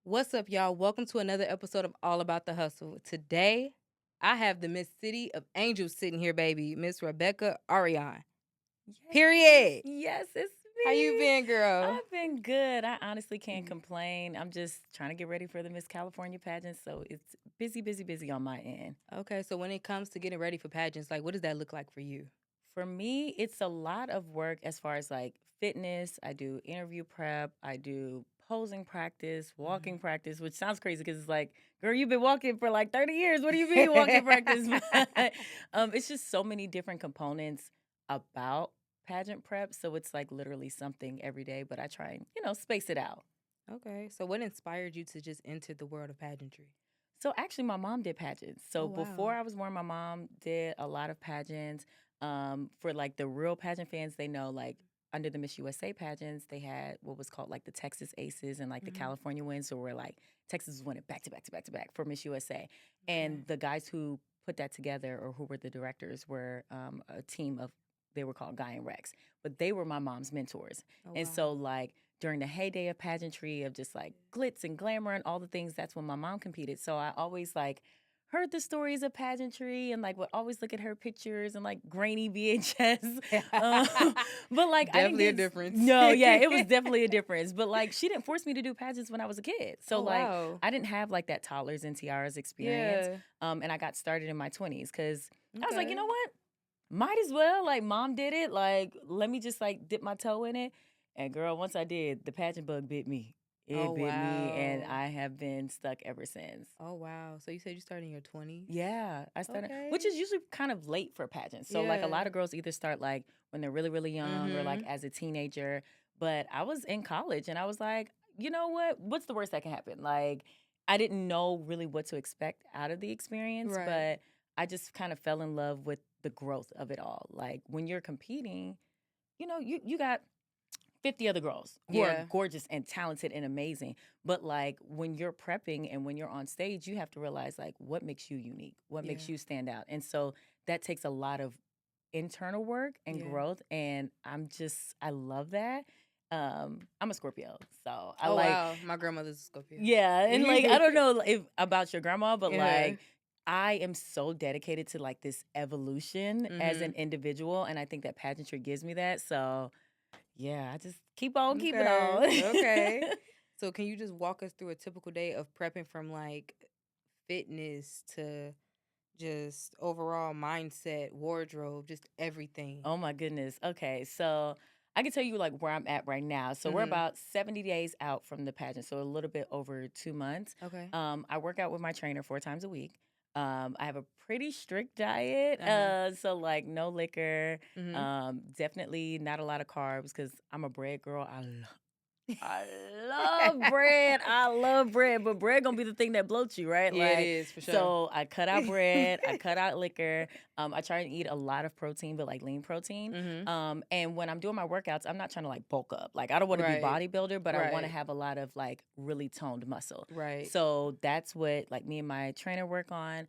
What's up, y'all? Welcome to another episode of All About the Hustle. Today, I have the Miss City of Angels sitting here, baby, Miss Rebecca Arianne. Yes, Period. yes, it's How you me. been, girl? I've been good. I honestly can't complain. I'm just trying to get ready for the Miss California pageant, so it's busy, busy, busy on my end. Okay, so when it comes to getting ready for pageants, like, what does that look like for you? For me, it's a lot of work as far as like fitness. I do interview prep, I do posing practice, walking practice, which sounds crazy because it's like, girl, you've been walking for like 30 years. What do you mean walking practice? But, it's just so many different components about pageant prep. So it's like literally something every day, but I try and, space it out. Okay, so what inspired you to just enter the world of pageantry? So actually, my mom did pageants. Oh, So before wow. I was born, my mom did a lot of pageants. For like the real pageant fans, they know like under the Miss USA pageants, they had what was called like the Texas Aces and like the Hmm. California wins. So we're like Texas was winning back to back to back to back for Miss USA. Okay. And the guys who put that together or who were the directors were a team of they were called Guy and Rex, but they were my mom's mentors. Oh, And wow. so like during the heyday of pageantry of just like glitz and glamour and all the things, that's when my mom competed. So I always like heard the stories of pageantry and like would always look at her pictures and like grainy VHS. um, but like I didn't Definitely a get difference. no, yeah, it was definitely a difference. But like she didn't force me to do pageants when I was a kid. So Oh, like wow. I didn't have like that toddlers and tiaras experience. Yeah. And I got started in my 20s because I was like, you Okay. know what? Might as well. Like mom did it. Like let me just like dip my toe in it. And girl, once I did, the pageant bug bit me. Oh, It bit me, and wow. I have been stuck ever since. Oh, wow. So you said you started in your 20s? Yeah, I started, which Okay. is usually kind of late for pageants. So like a Yeah. lot of girls either start like when they're really, really young or like Mm-hmm. as a teenager. But I was in college and I was like, you know what? What's the worst that can happen? Like I didn't know really what to expect out of the experience, Right. but I just kind of fell in love with the growth of it all. Like when you're competing, you got 50 other girls who are Yeah. gorgeous and talented and amazing. But like when you're prepping and when you're on stage, you have to realize like what makes you unique, what makes Yeah. you stand out. And so that takes a lot of internal work and Yeah. growth. And I love that. I'm a Scorpio. So I Oh, like, wow. My grandmother's a Scorpio. yeah. And like, I don't know if about your grandma, but Yeah. like, I am so dedicated to like this evolution as an Mhm. individual. And I think that pageantry gives me that. So yeah, I just keep on keeping Okay. on. Okay. So can you just walk us through a typical day of prepping from like fitness to just overall mindset, wardrobe, just everything? Oh my goodness. Okay, so I can tell you like where I'm at right now. So we're Mhm. about 70 days out from the pageant, so a little bit over 2 months. Okay. I work out with my trainer 4 times a week. I have a pretty strict diet, Uh-huh. so like no liquor, Mhm. definitely not a lot of carbs because I'm a bread girl. I love bread. I love bread, but bread gonna be the thing that bloats you, right? Yeah, it Like, is for sure. so I cut out bread, I cut out liquor. I try and eat a lot of protein, but like lean protein. Mhm. And when I'm doing my workouts, I'm not trying to like bulk up. Like, I don't want to be Right. bodybuilder, but I want to Right. have a lot of like really toned muscle. Right. So that's what like me and my trainer work on.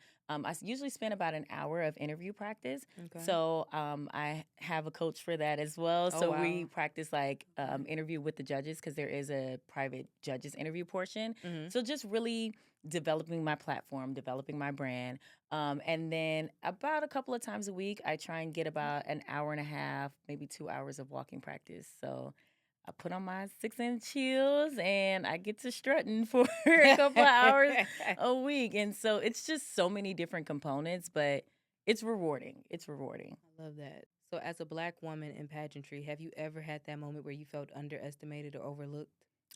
Usually spend about an hour of interview practice. Okay. So I have a coach for that as well. Oh, So we wow. practice like Okay. interview with the judges because there is a private judges interview portion. Mhm. So just really developing my platform, developing my brand. And then about a couple of times a week, I try and get about an hour and a half, maybe 2 hours of walking practice. So I put on my 6-inch heels and I get to strutting for a couple of hours a week. And so it's just so many different components, but it's rewarding. It's rewarding. I love that. So, as a black woman in pageantry, have you ever had that moment where you felt underestimated or overlooked?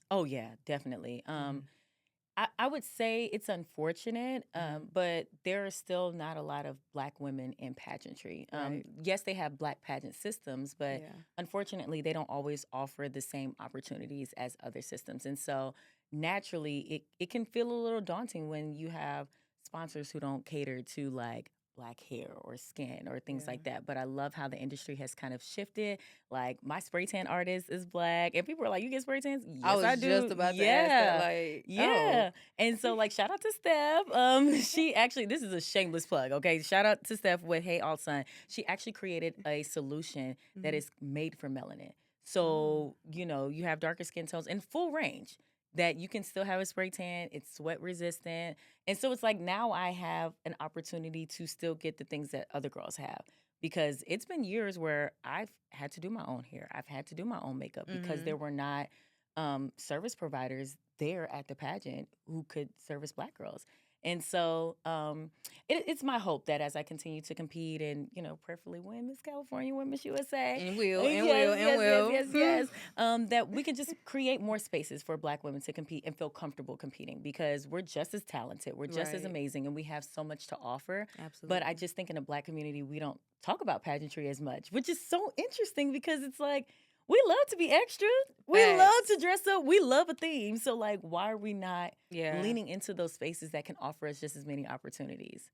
Oh, yeah, definitely. Mhm. I would say it's unfortunate, Mhm. but there are still not a lot of black women in pageantry. Right. Yes, they have black pageant systems, but Yeah. unfortunately, they don't always offer the same opportunities as other systems. And so naturally, it can feel a little daunting when you have sponsors who don't cater to like black hair or skin or things Yeah. like that. But I love how the industry has kind of shifted. Like my spray tan artist is black, and people are like, "You get spray tans?" I Yes, I was just do. about to ask that. Yeah. Like, oh, Yeah. And so like shout out to Steph. She actually this is a shameless plug, okay? Shout out to Steph with Hey Alt Sun. She actually created a solution that Mhm. is made for melanin. Oh, So, you have darker skin tones in full range. that you can still have a spray tan. It's sweat resistant. And so it's like now I have an opportunity to still get the things that other girls have. Because it's been years where I've had to do my own hair. I've had to do my own makeup because Mm-hmm. there were not service providers there at the pageant who could service Black girls. And so it's my hope that as I continue to compete and, prayerfully win Miss California, win Miss USA, And will, and will, yes, and yes, yes, will. yes, yes, that we can just create more spaces for Black women to compete and feel comfortable competing because we're just as talented, we're just as Right. amazing, and we have so much to offer. But I Absolutely. just think in the Black community, we don't talk about pageantry as much, which is so interesting because it's like, we love to be extra. We love to Facts. dress up. We love a theme. So, like, why are we not Yeah. leaning into those spaces that can offer us just as many opportunities?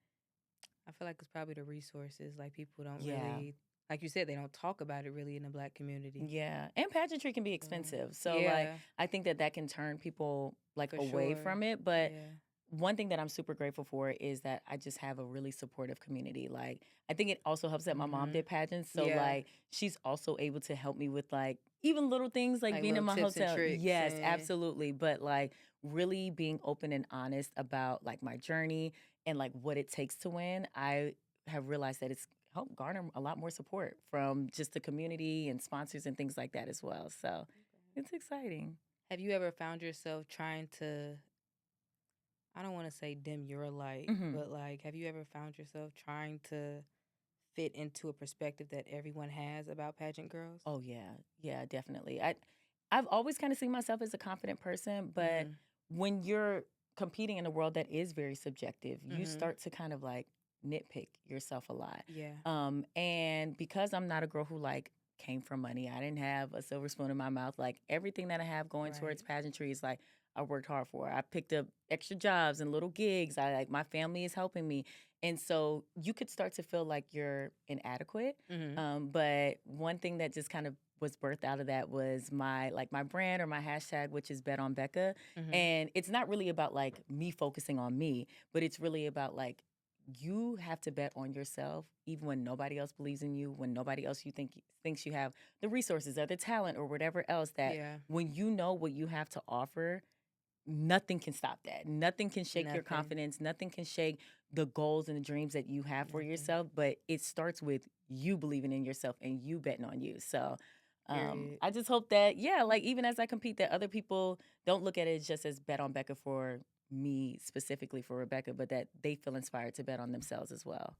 I feel like it's probably the resources. Like people don't Yeah. really, like you said, they don't talk about it really in the Black community. Yeah. And pageantry can be So, expensive. So, like, yeah, I think that can turn people, like, for away sure. from it. But Yeah. one thing that I'm super grateful for is that I just have a really supportive community. Like, I think it also helps that my mom Mm-hmm. did pageants. So, Yeah. like, she's also able to help me with, like, even little things like Like being in little my tips and hotel. tricks Yes, and absolutely. But, like, really being open and honest about, like, my journey and, like, what it takes to win, I have realized that it's helped garner a lot more support from just the community and sponsors and things like that as well. So, it's exciting. have you ever found yourself trying to, I don't want to say dim your light, Hmm. but like, have you ever found yourself trying to fit into a perspective that everyone has about pageant girls? Oh yeah, yeah, definitely. I've always kind of seen myself as a confident person, but Mm-hmm. when you're competing in a world that is very subjective, you Mm-hmm. start to kind of like nitpick yourself a lot. Yeah. And because I'm not a girl who like came from money, I didn't have a silver spoon in my mouth. Like everything that I have going Right. towards pageantry is like I worked hard for. I picked up extra jobs and little gigs. I like my family is helping me. And so you could start to feel like you're inadequate. Mm-hmm. But one thing that just kind of was birthed out of that was my brand or my hashtag, which is Bet on Becca. Mm-hmm. And it's not really about like me focusing on me, but it's really about like you have to bet on yourself even when nobody else believes in you, when nobody else thinks you have the resources or the talent or whatever else, that Yeah. when you know what you have to offer, nothing can stop that. Nothing can shake your Nothing. confidence. Nothing can shake the goals and the dreams that you have for Nothing. yourself. But it starts with you believing in yourself and you betting on you. So Period. I just hope that, yeah, like even as I compete, that other people don't look at it just as bet on Becca for me, specifically for Rebecca, but that they feel inspired to bet on themselves as well.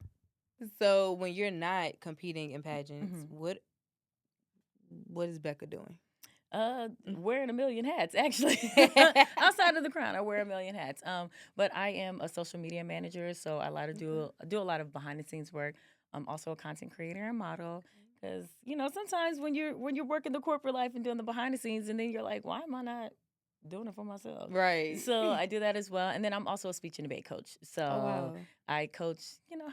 So when you're not competing in pageants, Hmm. what is Becca doing? Wearing a million hats, actually. Outside of the crown, I wear a million hats. But I am a social media manager, so I like to Okay. do a lot of behind the scenes work. I'm also a content creator and model. Because sometimes when you're working the corporate life and doing the behind the scenes, and then you're like, why am I not doing it for myself? Right. So I do that as well, and then I'm also a speech and debate coach. Oh So wow. I coach,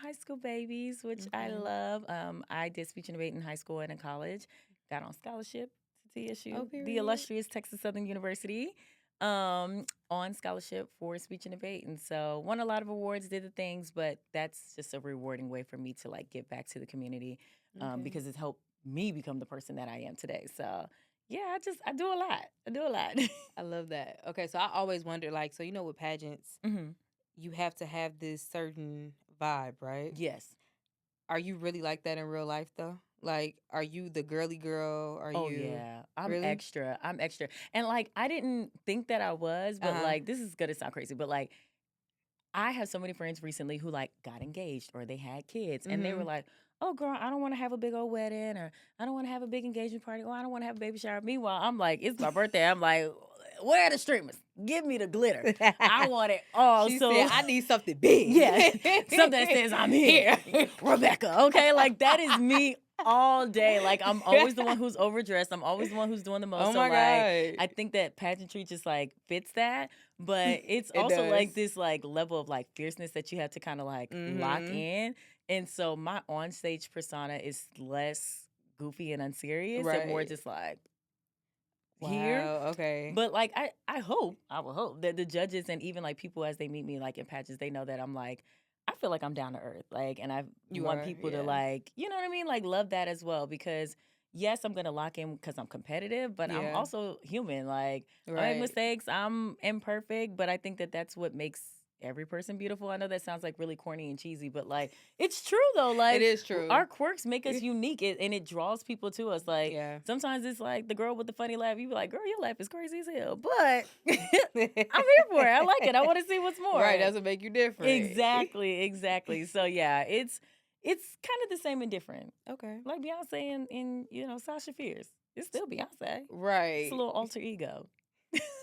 high school babies, which I Okay. love. I did speech and debate in high school and in college. Got on scholarship to Oh TSU, the period. illustrious Texas Southern University, on scholarship for speech and debate. And so won a lot of awards, did the things, but that's just a rewarding way for me to like give back to the community, Okay. because it's helped me become the person that I am today. So yeah, I do a lot. I do a lot. I love that. Okay, so I always wonder, like, so with pageants, Hmm. you have to have this certain vibe, right? Yes. Are you really like that in real life though? Like, are you the girly girl? Are Oh you yeah, I'm really? extra. I'm extra. And like I didn't think that I was, but Uh-huh. like this is gonna sound crazy, but like I have so many friends recently who like got engaged or they had kids and they were Mm-hmm. like, "Oh girl, I don't want to have a big old wedding or I don't want to have a big engagement party or I don't want to have a baby shower." Meanwhile, I'm like, "It's my birthday." I'm like, "Where are the streamers? Give me the glitter. I want it all." She said, So I need something big. yeah, something that says I'm here, Rebecca. Okay, like that is me all day. Like I'm always the one who's overdressed. I'm always the one who's doing the most. Oh So my like God. I think that pageantry just like fits that, but it's It also does. like this like level of like fierceness that you have to kind of like lock Mm-hmm. in. And so my onstage persona is less goofy and unserious and more Right. just like here. Wow. Okay. But like I will hope that the judges and even like people as they meet me like in patches, they know that I'm like I feel like I'm down to earth. Like and I You want are. people to Yeah. like, you know what I mean? Like love that as well because yes, I'm gonna lock in because I'm competitive, but I'm Yeah. also human. Like I make Right. mistakes. I'm imperfect, but I think that that's what makes every person beautiful. I know that sounds like really corny and cheesy, but like it's true though. It Like is true. our quirks make us unique, and it draws people to us. Like Yeah. sometimes it's like the girl with the funny laugh. You be like, girl, your laugh is crazy as hell, but I'm here for it. I like it. I want to see what's more. Right, doesn't make you different. Exactly. So yeah, it's kind of the same and different. Okay. Like Beyonce and Sasha Fierce. It's still Beyonce. Right. It's a little alter ego.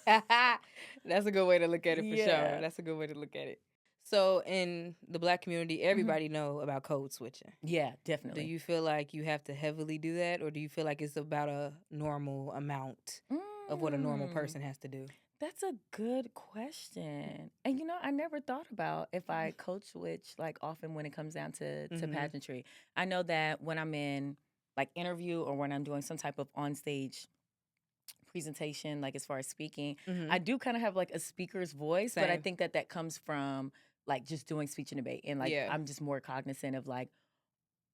That's a good way to look at it for Yeah. sure. That's a good way to look at it. So in the Black community, everybody know about code switching. Yeah, Do definitely. you feel like you have to heavily do that, or do you feel like it's about a normal amount of what a normal person has to do? That's a good question. And I never thought about if I code switch like often when it comes down to pageantry. I know that when I'm in like interview or when I'm doing some type of on stage presentation, like as far as speaking, I do kind of have like a speaker's voice, but I Same. think that comes from like just doing speech and debate, and like Yeah. I'm just more cognizant of like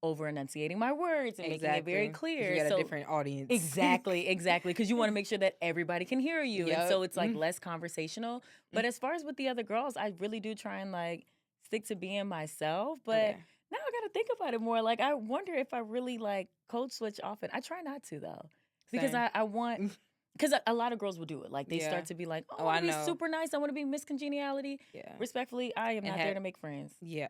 over enunciating my words and making it very 'Cause clear. You got So a different audience. exactly, because you want to make sure that everybody can hear you, and so Yup. it's like less conversational. But as far as with the other girls, I really do try and like stick to being myself. But Okay. now I got to think about it more. Like I wonder if I really like code switch often. I try not to though, because Same. I want. Because a lot of girls will do it. Like, they Yeah. start to be like, oh, Oh, I I want to be know. super nice. I want to be Miss Congeniality. Yeah. Respectfully, I am And not there to make friends. Yeah.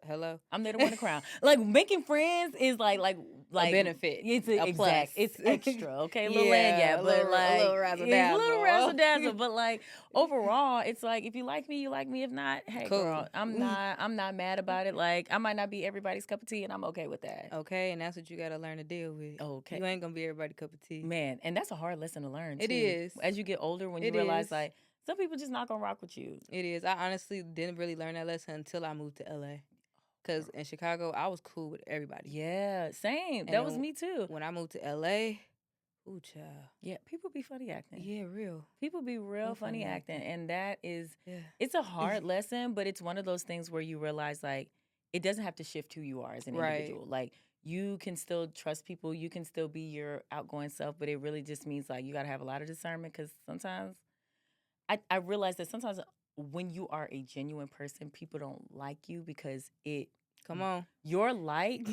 Hello. I'm there to win a crown. Like, making friends is like a benefit. It's a plus. It's extra, okay? A little Yeah, lanyard, but like a little razzle dazzle. it's a little razzle dazzle. But like overall, it's like if you like me, you like me. If not, hey Cool. girl, I'm not mad about it. Like I might not be everybody's cup of tea, and I'm okay with that. Okay, and that's what you got to learn to deal with. Okay. You ain't gonna be everybody's cup of tea. Man, and that's a hard lesson to learn too. It is. As you get older, when you It realize is. like some people just not gonna rock with you. It is. I honestly didn't really learn that lesson until I moved to LA. Because in Chicago, I was cool with everybody. Yeah, same. And That was me too. When I moved to LA, ooh, child. Yeah, people be funny acting. Yeah, real. People be real funny acting. And that is, Yeah. it's a hard lesson, but it's one of those things where you realize like it doesn't have to shift who you are as an individual. Like you can still trust people, you can still be your outgoing self, but it really just means like you got to have a lot of discernment, because sometimes I realize that sometimes when you are a genuine person, people don't like you because your light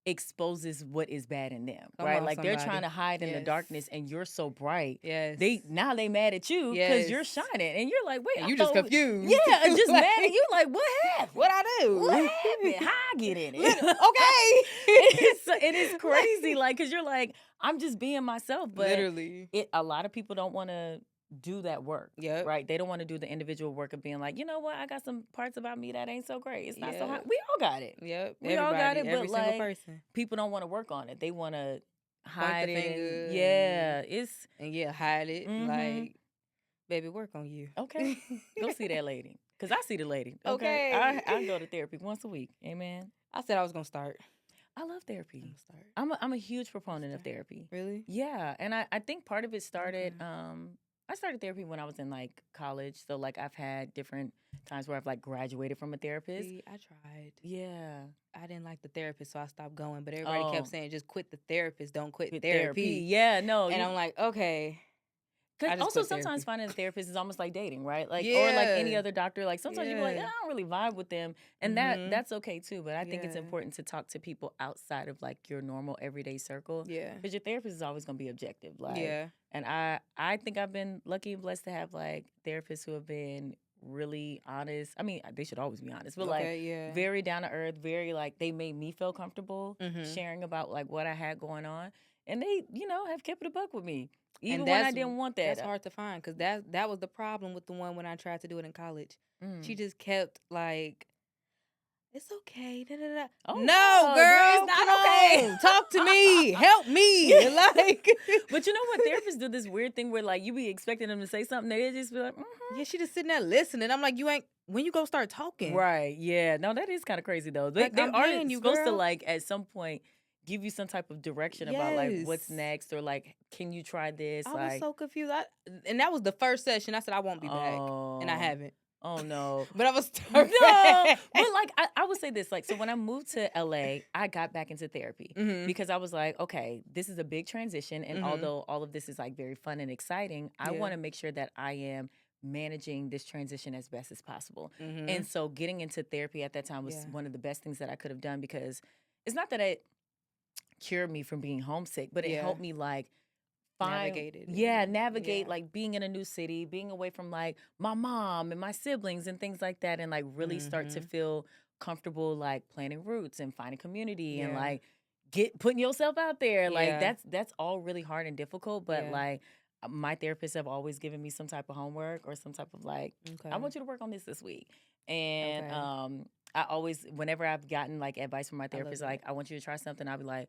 exposes what is bad in them, right? Like they're trying to hide in the darkness, and you're so bright. Yes. They mad at you because you're shining, and you're like, wait, you just confused. Yeah, just mad at you. Like, what happened? What I do? What happened? How I get in it? Okay. It is crazy, like, because you're like, I'm just being myself, but literally, a lot of people don't want to do that work. Yep. Right? They don't want to do the individual work of being like, you know what, I got some parts about me that ain't so great. It's not so hot. We all got it. Yep. We all got it, every but single like person. people don't want to work on it. They want to hide the it. finger hide it. Like, baby, work on you. Okay. Go see that lady. Because I see the lady. Okay. I go to therapy once a week. Amen. I said I was gonna start. I love therapy. I'm a huge proponent of therapy. Really? Yeah. And I think part of it started I started therapy when I was in like college. So like I've had different times where I've like graduated from a therapist. See, I tried. Yeah. I didn't like the therapist, so I stopped going. But everybody kept saying, just quit the therapist, don't quit With therapy. Yeah, no. And I'm like, okay. Because also sometimes finding a therapist is almost like dating, right? Like or like any Yeah. other doctor. Like sometimes you're like, I don't really vibe with them, and that's okay too. But I think it's Yeah. important to talk to people outside of like your normal everyday circle. Yeah. Because your therapist is always gonna be objective. Like, Yeah. and I think I've been lucky and blessed to have like therapists who have been really honest. I mean, they should always be honest, but like very down to earth, very like they made me feel comfortable sharing about like what I had going on, and they have kept it a buck with me. Even when I didn't want that. That's hard to find, because that was the problem with the one when I tried to do it in college. She just kept like, it's okay. Da, da, da. Oh, no, girl, it's not come okay. on. Talk to me. Help me. Like, but you know what? Therapists do this weird thing where like you be expecting them to say something, they just be like, yeah, she just sitting there listening. I'm like, when you gonna start talking? Right. Yeah. No, that is kind of crazy though. They I'm are paying you, supposed to girl. like at some point give you some type of direction about like what's next, or like, can you try this? I like, was so confused. And that was the first session. I said, I won't be back. And I haven't. Oh no. But I was starving. No, but like I would say this, like, so when I moved to LA, I got back into therapy because I was like, okay, this is a big transition. And although all of this is like very fun and exciting, I want to make sure that I am managing this transition as best as possible. And so getting into therapy at that time was one of the best things that I could have done because it's not that it cured me from being homesick, but it helped me like navigate like being in a new city, being away from like my mom and my siblings and things like that, and like really start to feel comfortable like planting roots and finding community and like putting yourself out there. Like that's all really hard and difficult, but like my therapists have always given me some type of homework or some type of like, I want you to work on this week. And I always, whenever I've gotten like advice from my therapist, like I want you to try something, I'll be like,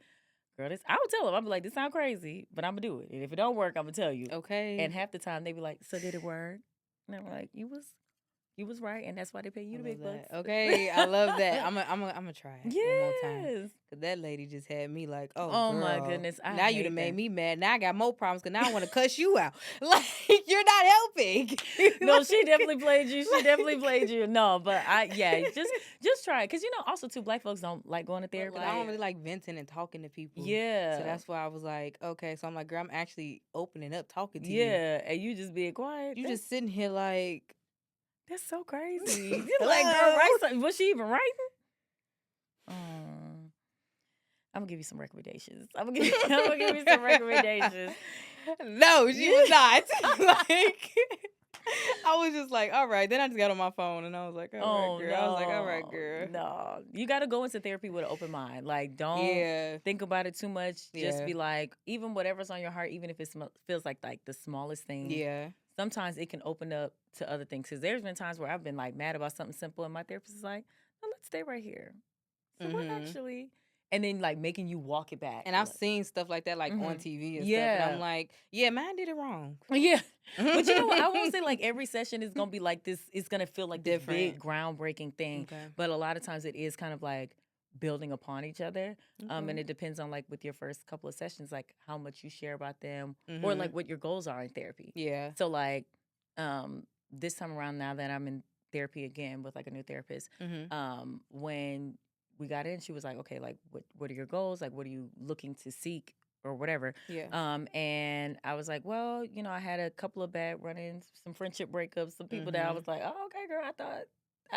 girl, this, I would tell them, I'll be like, this sound crazy, but I'm gonna do it. And if it don't work, I'm gonna tell you. Okay. And half the time they be like, so did it work? And I'm like, you was right, and that's why they pay you the big bucks. Okay, I love that. I'm gonna try it one more time. Yes. Cause that lady just had me like, oh Oh girl, my goodness, now you done made me mad. Now I got more problems because now I want to cuss you out. Like you're not helping. No, she definitely played you. She definitely played you. No, but just try it. Cause also too, Black folks don't like going to therapy. I don't really like venting and talking to people. Yeah. So that's why I was like, okay. So I'm like, girl, I'm actually opening up, talking to you. Yeah, and you just being quiet. You just sitting here like. That's so crazy. You're like, girl, write something. Was she even writing? I'm gonna give you some recommendations. I'm gonna give you some recommendations. No, she was not. Like, I was just like, all right. Then I just got on my phone and I was like, all right, girl. I was like, all right, girl. No, you got to go into therapy with an open mind. Like, don't think about it too much. Just be like, even whatever's on your heart, even if it feels like the smallest thing. Yeah. Sometimes it can open up to other things. Because there's been times where I've been like mad about something simple, and my therapist is like, "No, let's stay right here." So what actually? And then like making you walk it back. And I've seen stuff like that like on TV and stuff. And I'm like, yeah, mine did it wrong. Yeah. But you know what? I won't say like every session is gonna be like this. It's gonna feel like this big groundbreaking thing. Okay. But a lot of times it is kind of like building upon each other. And it depends on like with your first couple of sessions, like how much you share about them or like what your goals are in therapy. Yeah. So like this time around, now that I'm in therapy again with like a new therapist, when we got in, she was like, okay, like what are your goals? Like what are you looking to seek or whatever? Yeah. And I was like, well, you know, I had a couple of bad run-ins, some friendship breakups, some people that I was like, oh, okay, girl, I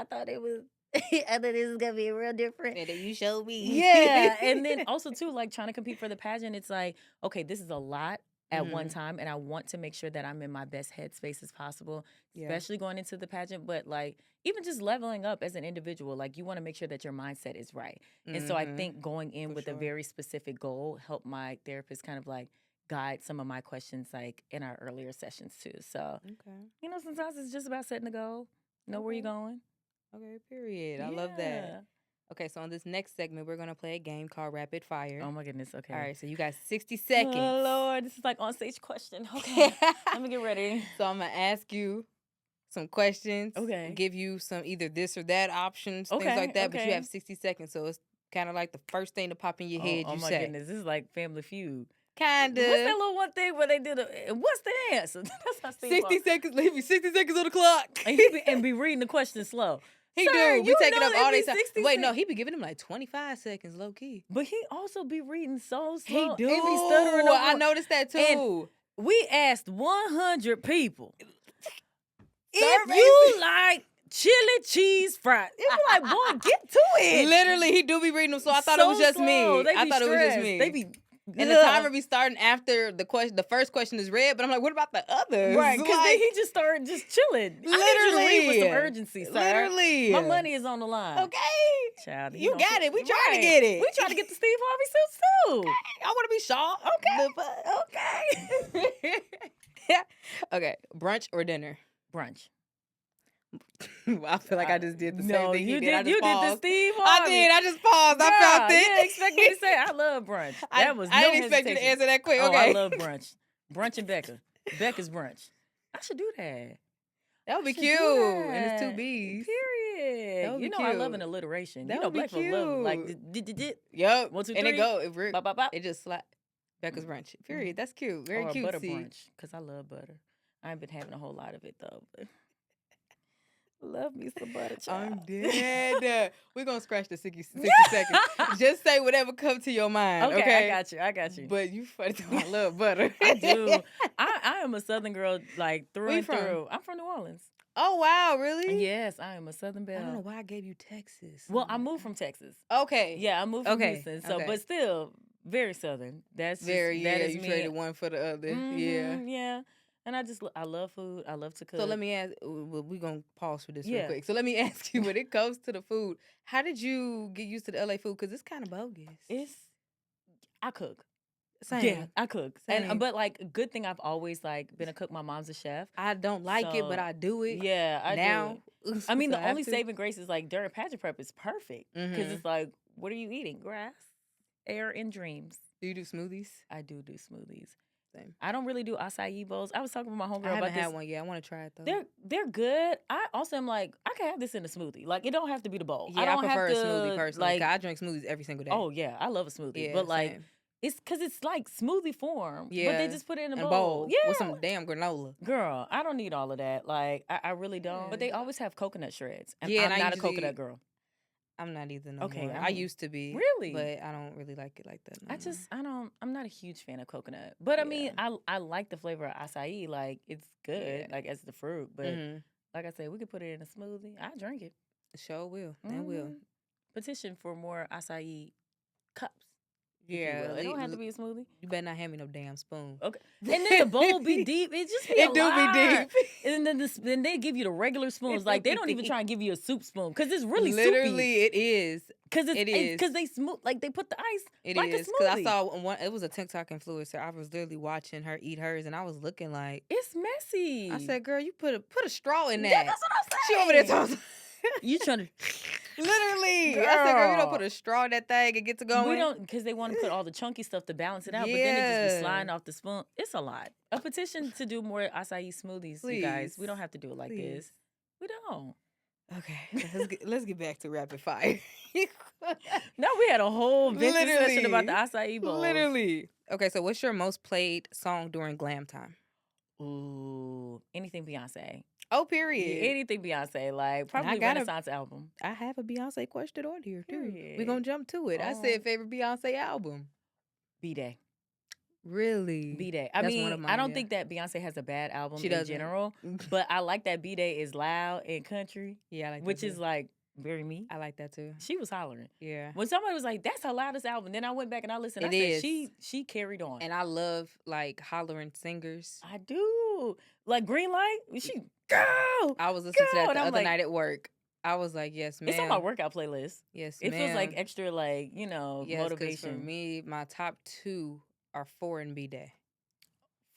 thought it was I thought this was gonna be real different. And then you showed me. Yeah. And then also too, like trying to compete for the pageant, it's like, okay, this is a lot at one time, and I want to make sure that I'm in my best headspace as possible, especially going into the pageant, but like even just leveling up as an individual, like you want to make sure that your mindset is right. And so I think going in with a very specific goal helped my therapist kind of like guide some of my questions like in our earlier sessions too. So, you know, sometimes it's just about setting a goal, know where you're going. Okay, period. I love that. Okay, so on this next segment, we're going to play a game called Rapid Fire. Oh, my goodness. Okay. All right, so you got 60 seconds. Oh, Lord. This is like on stage question. Okay. Let me get ready. So I'm going to ask you some questions. Okay. Give you some either this or that options, things like that. But you have 60 seconds, so it's kind of like the first thing to pop in your head you say. Oh, my goodness. This is like Family Feud. Kind of. What's that little one thing where they did what's the answer? That's how 60 seconds. Leave me 60 seconds on the clock. And be reading the question slow. He do. We taking up all these time. Wait, no, he be giving him like 25 seconds low key. But he also be reading so slow. He do. And be stuttering over. I noticed that too. And we asked 100 people if you like chili cheese fries. It's like, boy, get to it. Literally, he do be reading them, so I thought it was just me. I thought it was just me. They be. And the timer be starting after the question. The first question is read, but I'm like, what about the others? Right, because then he just started just chilling. Literally, I need you to read with some urgency, sir. Literally, my money is on the line. Okay, child, you got it. We trying to get it. We trying to get the Steve Harvey suits too. Okay. I want to be Shaw. Okay, okay. Okay, brunch or dinner? Brunch. I feel like I just did the same thing. You did the Steve Harvey. I did. I just paused. Girl, I felt it. You didn't expect me to say I love brunch. That was no I didn't expect you to answer that quick. Okay. I love brunch. Brunch and Becca. Becca's brunch. I should do that. That would be cute. And it's 2 B's. Period. You know cute. I love an alliteration. That you know would be Black cute. folk love like Yup. 1, 2, 3. And it go. It just slap. Becca's brunch. Period. That's cute. Very cute. Butter brunch. Because I love butter. I ain't been having a whole lot of it though. But Love me some butter, I'm child. dead. We're going to scratch the 60 seconds. Just say whatever comes to your mind, Okay, I okay? got you. I got you. But you funny to I love butter. I do. I am a Southern girl, like through Where you and from? through. I'm from New Orleans. Oh, wow, really? Yes, I am a Southern I don't know belle. why I gave you Texas. Well, I'm I like, moved from Texas. okay. Yeah, I moved from Okay. Houston. So, Okay. but still very Southern. That's just Very, that yeah, is you me. traded one for the other. Yeah. Yeah. And I love food. I love to cook. So let me ask, well, we're going to pause for this real Yeah. quick. So let me ask you, when it comes to the food, how did you get used to the LA food? Because it's kind of bogus. I cook. Same. Yeah, I cook. Same. And but like good thing I've always like been a cook. My mom's a chef. I don't like it, but I do it. Yeah, I now. do it. I mean, So the I have only to. saving grace is like during pageant prep is perfect because Mhm. it's like, what are you eating? Grass, air, and dreams. Do you do smoothies? I do smoothies. Same. I don't really do acai bowls. I was talking with my homegirl I about haven't this. had one yet. I want to try it though. They're good. I also am like, I can have this in a smoothie. Like, it don't have to be the bowl. Yeah, I don't prefer have a to, smoothie personally. like, I drink smoothies every single day. oh yeah, I love a smoothie. Yeah, but like, same. it's because it's like smoothie form. Yeah, but they just put it in a bowl. bowl. Yeah, with some damn granola. Girl, I don't need all of that. Like, I really don't. But they always have coconut shreds. And Yeah, I'm and not a coconut girl. I'm not either no Okay, more. I I mean, used to be. really? But I don't really like it like that no more. I'm not a huge fan of coconut. But I mean, Yeah. I like the flavor of acai. Like, it's good, Yeah. like, as the fruit. But Mhm. like I said, we could put it in a smoothie. I drink it. Sure will. And will. Petition for more acai cups. Yeah. It don't have to be a smoothie. You better not hand me no damn spoon. Okay. And then the bowl be deep. It just be It a do lot. be deep. And then they give you the regular spoons. Like, they don't even try and give you a soup spoon because it's really Literally, soupy. it is. Because It is. Because they smooth, like they put the ice It like is. a Because I smoothie. saw one. It was a TikTok influencer. I was literally watching her eat hers, and I was looking like, It's messy. I said, "Girl, you put a straw in that." Yeah, that's what I'm saying. She over there talking. You trying to Literally. I said, "Girl, you don't put a straw in that thing and get to going." We don't, because they want to put all the chunky stuff to balance it out, but then it just be Yeah. sliding off the spoon. It's a lot. A petition to do more acai smoothies, you guys. We don't have to do it like this. Please. We don't. Okay, let's get back to rapid fire. No, we had a whole vintage session Literally. about the acai bowls. Literally. Okay, so what's your most played song during glam time? Ooh, anything Beyonce. Oh, period. Anything Beyonce, like probably Renaissance album. I have a Beyonce question on here too. Period. We're gonna jump to it. I said favorite Beyonce album. B-Day. Really? B-Day. I That's mean, one of mine, I don't yeah. think that Beyonce has a bad album She in doesn't. general, but I like that B-Day is loud and country, Yeah, I like that which too. is like very me. I like that too. She was hollering. Yeah. When somebody was like, "That's her loudest album," then I went back and I listened. It I said, is. "She carried on." And I love like hollering singers. I do. Like Green Light. She go. I was listening to that and the I'm other like- night at work. I was like, yes, ma'am. It's on my workout playlist. Yes, It ma'am. feels like extra, like, Yes, 'cause motivation. for me, my top two are 4 and B-Day.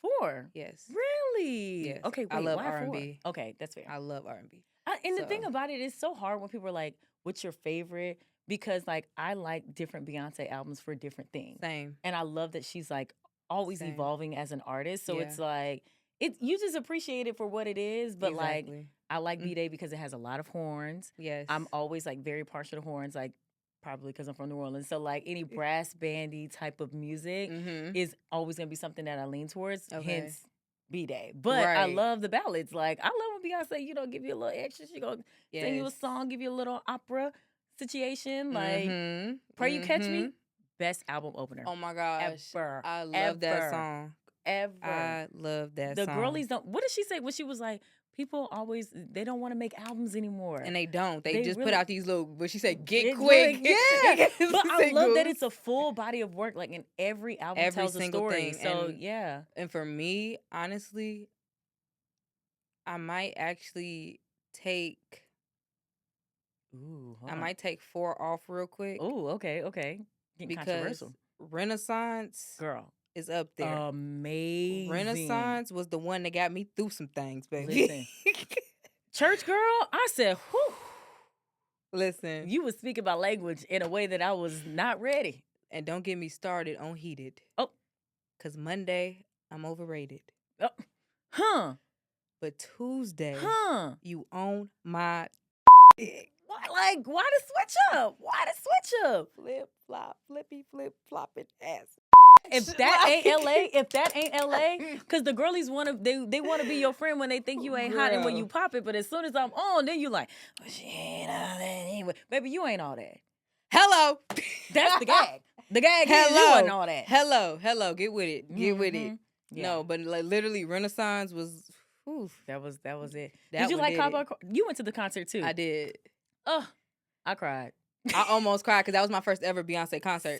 4. Yes. Really? Yes. Okay, wait, I love why R&B. 4? Okay, that's fair. I love R&B. And the thing So- about it is so hard when people are like, "What's your favorite?" Because like I like different Beyonce albums for different things. Same. And I love that she's like always Same. evolving as an artist. So Yeah. it's like you just appreciate it for what it is. But like Exactly. I like B-Day because it has a lot of horns. Yes. I'm always like very partial to horns, like probably because I'm from New Orleans. So like any brass bandy type of music Mhm. is always gonna be something that I lean towards. Okay. Hence B-Day. But I Right. love the ballads. Like I love when Beyonce, give you a little extra. She gonna sing you a Yes. song, give you a little opera situation. Like Mhm. Pray You Catch Me, Mhm. best album opener. Oh my gosh. Ever. I love that Ever. song. Ever. I love that The song. girlies don't. What did she say when she was like, people always, they don't want to make albums anymore. And they don't. They They just really- put out these little, but she said, get Get quick. Yeah. But I Say love that goose. it's a full body of work. Like in every album Every tells a single story. thing, So and- yeah. And for me, honestly, I might actually take, Ooh. I might take 4 off real quick. Ooh, okay. Getting because controversial. Renaissance Girl. is up there. Amazing. Renaissance was the one that got me through some things, baby. Listen. Church girl, I said, whew. Listen. You was speaking my language in a way that I was not ready. And don't get me started on Heated. Oh. Because Monday, I'm overrated. Oh. Huh. But Tuesday, Huh. you own my dick. Why, like, why the switch up? Why the switch up? Flip, flop, flippy, flip, flopping ass. If that ain't LA, because the girlies want to, they want to be your friend when they think you ain't hot and when you pop it. But as soon as I'm on, then you like, oh, she ain't all that anyway. Baby, you ain't all that. Hello. That's the gag. The gag is you wasn't all that. Hello. Get with it. Get with it. Yeah. No, but like literally, Renaissance was. Oof. That was it. Did you like Cowboy? You went to the concert too. I did. Oh, I cried. I almost cried because that was my first ever Beyonce concert.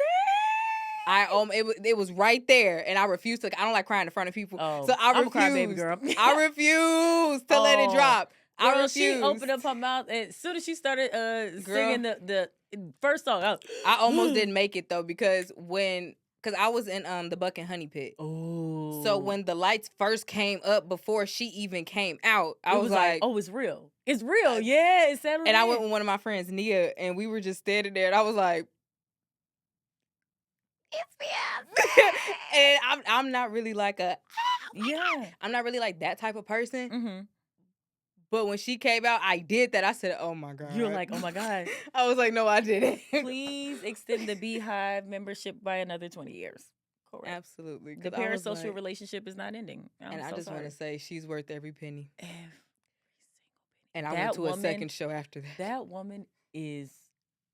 It was right there, and I refused to. I don't like crying in front of people, so I refused. I'm a crybaby girl. I refused to let it drop. Girl, I refused. She opened up her mouth, and as soon as she started singing the first song, I almost didn't make it though because I was in the Buck and Honey Pit. Oh. So when the lights first came up before she even came out, I was like, "Oh, it's real. It's real. Yeah, it's settled." And I went with one of my friends, Nia, and we were just standing there, and I was like, "It's Beyonce." And I'm not really like I'm not really like that type of person. Mm-hmm. But when she came out, I did that. I said, "Oh my God." You're like, "Oh my God." I was like, "No, I didn't." Please extend the Beehive membership by another 20 years. Correct. Absolutely. The parasocial relationship is not ending. I just want to say she's worth every penny. Every single penny. And I went to a second show after that. That woman is,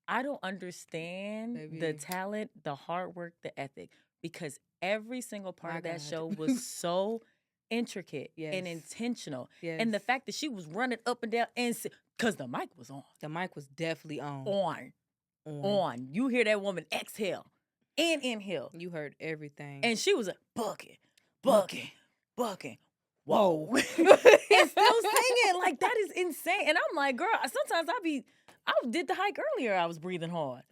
I don't understand the talent, the hard work, the ethic. Because every single part of that show was so intricate and intentional. Yes. And the fact that she was running up and down and because the mic was on. The mic was definitely on. On. You hear that woman exhale and inhale. You heard everything. And she was like, bucking. Whoa. And still singing. Like, that is insane. And I'm like, girl, sometimes I did the hike earlier. I was breathing hard.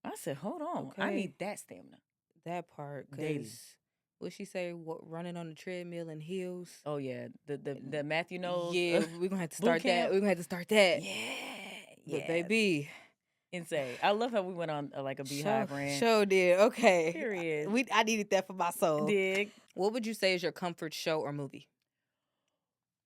I said, hold on. Okay. I need that stamina. That part. Daily. What she say? Running on the treadmill in heels? Oh yeah, the Matthew Knowles. Yeah, we're gonna have to start that. We're gonna have to start that. Yeah, but baby, insane. I love how we went on like a Beehive rant. Sure did. Okay. Period. I needed that for my soul. Dig. What would you say is your comfort show or movie?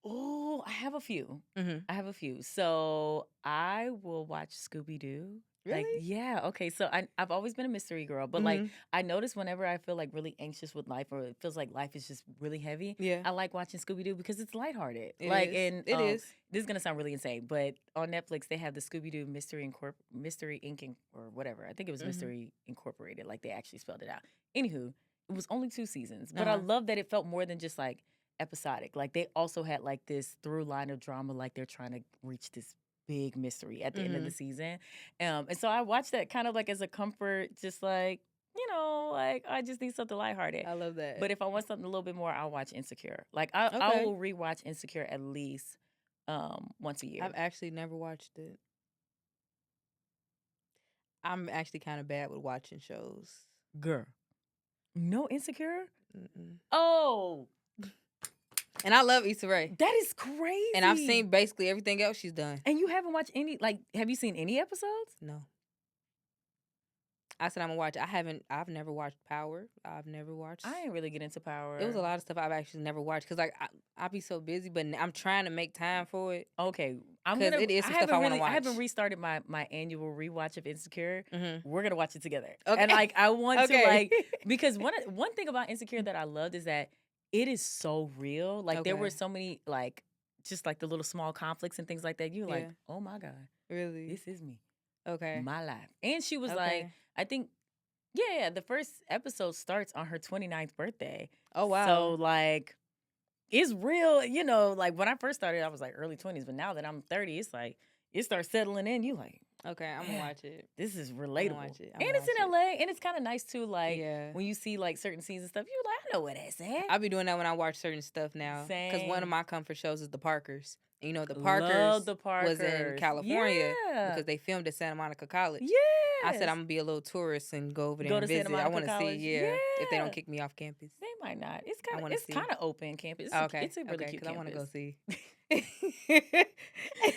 Oh, I have a few. Mm-hmm. So I will watch Scooby-Doo. Really? Like, yeah. Okay. So I've always been a mystery girl, but like I notice whenever I feel like really anxious with life or it feels like life is just really heavy, I like watching Scooby-Doo because it's lighthearted. It is. This is gonna sound really insane, but on Netflix they have the Scooby-Doo Mystery Inc. or whatever. I think it was Mystery Incorporated. Like they actually spelled it out. Anywho, it was only 2 seasons, but I love that it felt more than just like episodic. Like they also had like this through line of drama, like they're trying to reach this big mystery at the end of the season. And so I watched that kind of like as a comfort, just like, like I just need something lighthearted. I love that. But if I want something a little bit more, I'll watch Insecure. Like I will rewatch Insecure at least once a year. I've actually never watched it. I'm actually kind of bad with watching shows. Girl. No Insecure? Mm-mm. Oh. And I love Issa Rae. That is crazy. And I've seen basically everything else she's done. And you haven't watched any, like, have you seen any episodes? No. I said I'm going to watch. I've never watched Power. I've never watched. I ain't really get into Power. It was a lot of stuff I've actually never watched because, like, I'll be so busy, but I'm trying to make time for it. Okay. Because it is some stuff I want to watch. I haven't restarted my annual rewatch of Insecure. Mm-hmm. We're going to watch it together. Okay. And, like, I want to, like, because one thing about Insecure that I loved is that it is so real. Like, there were so many, like, just, like, the little small conflicts and things like that. You're like, oh, my God. Really? This is me. Okay. My life. And she was like, I think, the first episode starts on her 29th birthday. Oh, wow. So, like, it's real. Like, when I first started, I was, like, early 20s. But now that I'm 30, it's like, it starts settling in. You like, okay, I'm going to watch it. This is relatable. Watch it. And it's in LA. And it's kind of nice, too. Like, when you see, like, certain scenes and stuff, you're like, I know where that's at. I'll be doing that when I watch certain stuff now. Same. Because one of my comfort shows is The Parkers. And, the Parkers was in California because they filmed at Santa Monica College. Yeah. I said I'm going to be a little tourist and go over there and visit. I want to see, if they don't kick me off campus. They might not. It's kind of open campus. Okay. It's a really cute campus. I want to go see. And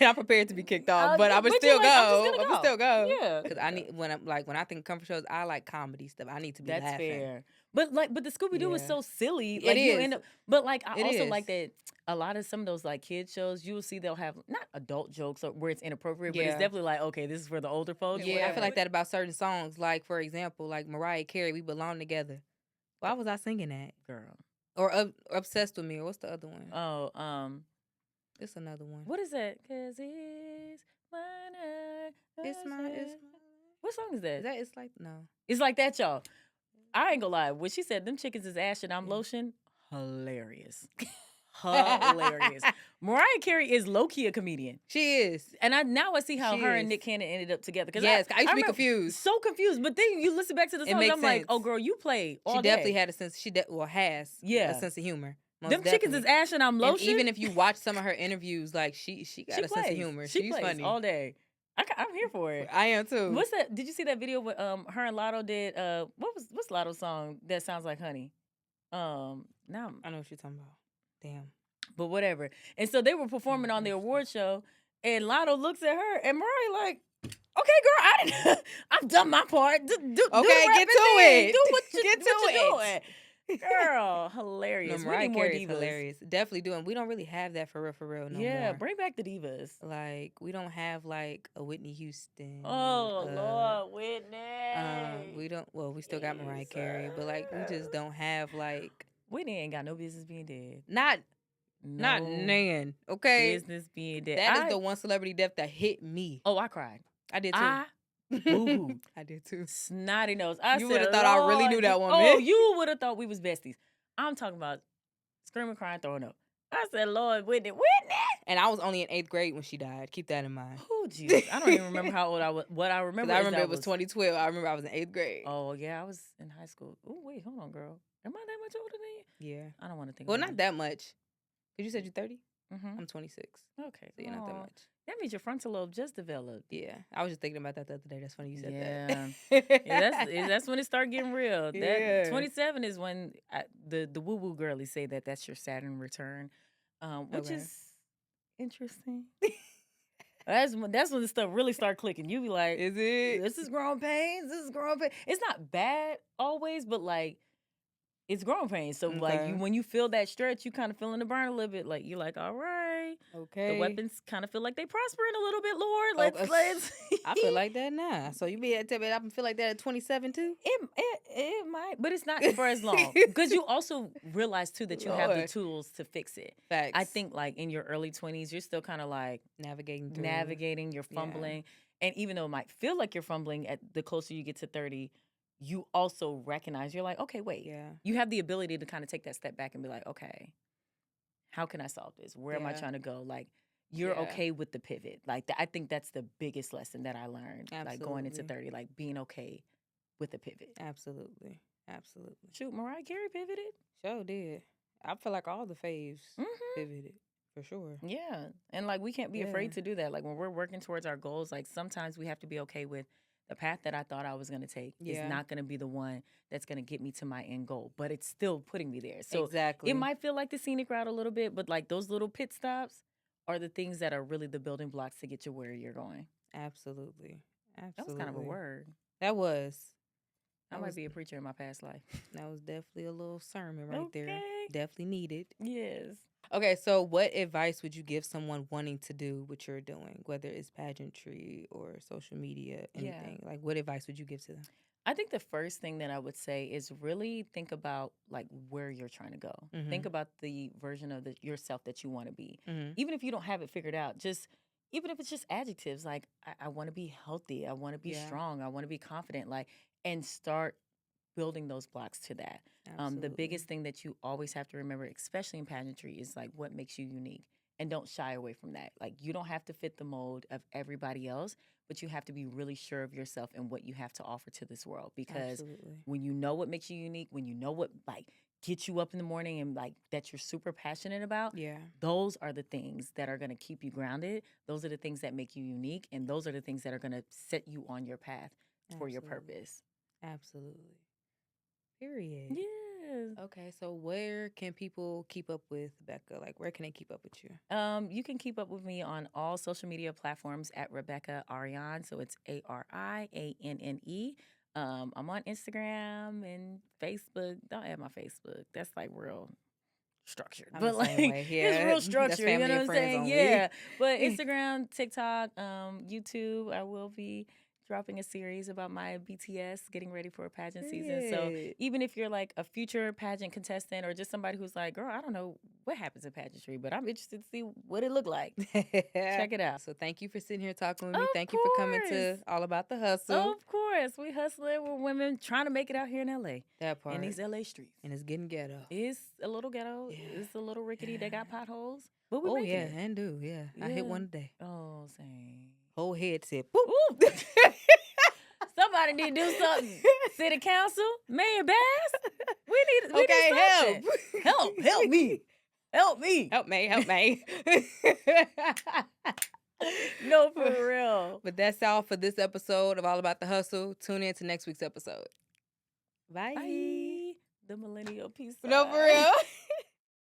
I'm prepared to be kicked off, but I would still go. I would still go. Yeah. Because I need when I think comfort shows, I like comedy stuff. I need to be laughing. That's fair. But the Scooby Doo is so silly. Like, it is. But like I also like that a lot of some of those like kid shows, you will see they'll have not adult jokes or where it's inappropriate, but it's definitely like, okay, this is for the older folks. Yeah, I feel like that about certain songs. Like for example, like Mariah Carey, We Belong Together. Why was I singing that? Girl. Or Obsessed with Me, or what's the other one? Oh, It's another one. What is that? 'Cause it's It's my. What song is that? Is that It's Like no? It's Like That, y'all. I ain't gonna lie. When she said them chickens is ash and I'm Yeah. lotion, hilarious. Hilarious. Mariah Carey is low-key a comedian. She is. And now I see how She her is. and Nick Cannon ended up together. Yes, I used to be remember confused. So confused. But then you listen back to the song, makes I'm like, sense. oh, girl, you play all She day. definitely had a sense. Has Yeah. a sense of humor. Most Them chickens is ash and I'm lotion. And even if you watch some of her interviews, like she got a sense of humor. She's plays funny all day. I'm here for it. I am too. What's that? Did you see that video with her and Lotto did? What's Lotto's song that sounds like honey? Now I know what you're talking about. Damn. But whatever. And so they were performing on the award show, and Lotto looks at her, and Mariah like, "Okay, girl, I've done my part. Do get to it. Do what you Get to it. Girl, hilarious. No, Mariah Carey is divas. hilarious. Definitely doing. We don't really have that for real no more. Yeah, bring back the divas. Like we don't have like a Whitney Houston. Oh Lord, Whitney. We don't. Well, we still got Mariah Carey, but like we just don't have like Whitney ain't got no business being dead. Not Nan. Okay, business being dead. That is the one celebrity death that hit me. Oh, I cried. I did too. Boo-hoo. I did too. Snotty nose. You would have thought I really knew that woman. Oh, you would have thought we was besties. I'm talking about screaming, crying, throwing up. I said, Lord, Whitney. And I was only in 8th grade when she died. Keep that in mind. Oh, Jesus. I don't even remember how old I was. What I remember it was 2012. I remember I was in 8th grade. Oh, yeah. I was in high school. Oh, wait. Hold on, girl. Am I that much older than you? Yeah. I don't want to think Well, not that much. Because you said you're 30? Mm-hmm. I'm 26. Okay. So you're not that much. That means your frontal lobe just developed. Yeah. I was just thinking about that the other day. That's funny you said that. Yeah, that's when it started getting real. Yeah. 27 is when the woo-woo girlies say that's your Saturn return, which is interesting. That's when the stuff really start clicking. You be like, is it? This is growing pains. This is growing pains. It's not bad always, but like, it's growing pains. So like when you feel that stretch, you kind of feeling the burn a little bit. Like you're like, all right, okay. The weapons kind of feel like they prospering a little bit, Lord. Let's. I feel like that now. So you be tell me I feel like that at 27 too. It might, but it's not for as long because you also realize too that you have the tools to fix it. Facts. I think like in your early 20s, you're still kind of like navigating. You're fumbling, and even though it might feel like you're fumbling, at the closer you get to 30. You also recognize, you're like, okay, wait. Yeah. You have the ability to kind of take that step back and be like, okay, how can I solve this? Where am I trying to go? Like, you're okay with the pivot. Like, I think that's the biggest lesson that I learned. Absolutely. Like, going into 30, like, being okay with the pivot. Absolutely. Shoot, Mariah Carey pivoted. Sure did. I feel like all the faves pivoted. For sure. Yeah. And, like, we can't be afraid to do that. Like, when we're working towards our goals, like, sometimes we have to be okay with the path that I thought I was going to take is not going to be the one that's going to get me to my end goal, but it's still putting me there. So it might feel like the scenic route a little bit, but like those little pit stops are the things that are really the building blocks to get you where you're going. Absolutely. That was kind of a word. That was. I might be a preacher in my past life. That was definitely a little sermon right there. Definitely needed. Yes. Okay, so what advice would you give someone wanting to do what you're doing, whether it's pageantry or social media, anything? Like, what advice would you give to them? I think the first thing that I would say is really think about like where you're trying to go. Mm-hmm. Think about the version of yourself that you want to be. Mm-hmm. Even if you don't have it figured out, even if it's just adjectives, like I want to be healthy, I want to be strong, I want to be confident, like, and start building those blocks to that. The biggest thing that you always have to remember, especially in pageantry, is like what makes you unique. And don't shy away from that. Like, you don't have to fit the mold of everybody else, but you have to be really sure of yourself and what you have to offer to this world. Because when you know what makes you unique, when you know what like gets you up in the morning and like that you're super passionate about, those are the things that are going to keep you grounded. Those are the things that make you unique, and those are the things that are going to set you on your path for your purpose. Absolutely. Period. Yes. Okay, so where can people keep up with Becca? Like, where can they keep up with you? You can keep up with me on all social media platforms at Rebecca Arianne. So it's Arianne. I'm on Instagram and Facebook. Don't add my Facebook. That's like real structured. But like, it's real structured. You know what I'm saying? Only. Yeah. But Instagram, TikTok, YouTube, I will be dropping a series about my BTS getting ready for a pageant season. So even if you're like a future pageant contestant or just somebody who's like, girl, I don't know what happens in pageantry, but I'm interested to see what it looked like. Check it out. So thank you for sitting here talking with me. Of Thank you for coming to All About the Hustle. Of course. We hustling. We're women trying to make it out here in LA. That part. In these LA streets. And it's getting ghetto. It's a little ghetto. Yeah. It's a little rickety. They got potholes. But we make it. And do. Yeah. I hit one today. Oh, same. Whole head said, boop. Somebody need to do something. City Council, Mayor Bass. We need something. Help me. Help me. Help me. No, for real. But that's all for this episode of All About the Hustle. Tune in to next week's episode. Bye. Bye. The millennial peace sign. No, for real.